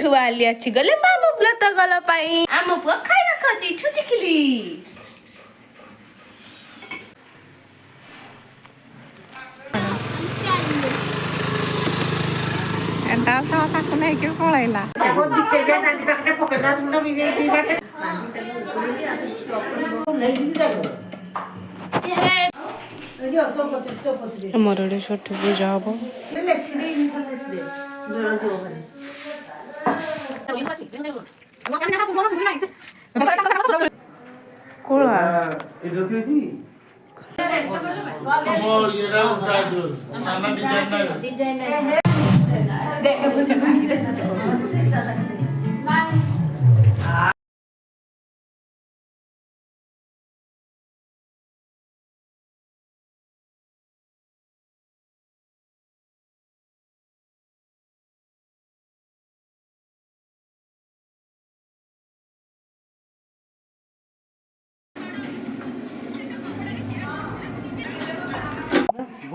गुंठु वाली अच्छी गले मामू ब्लत गल पाई आम पुआ खाइबा खची छुची खिली एटा सा ताको नै के पळैला मोर रे छठ पूजा हबो कोला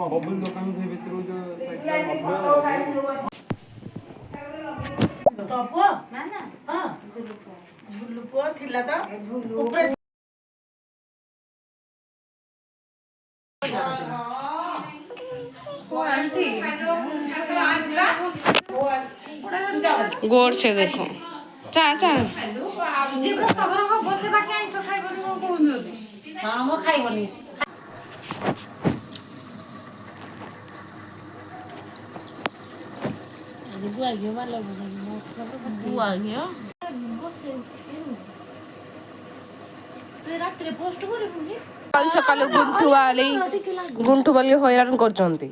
बबुल दुकान से भितर जो तपो ना ना हां झुलुपो थिला त ऊपर गोर से देखो चा चा हां मो खाइबनी बुआ गयो वाला बुआ गयो बसे ते रात रे पोस्ट करे पुनी कल सकाल गुंठु वाली हैरान करचंती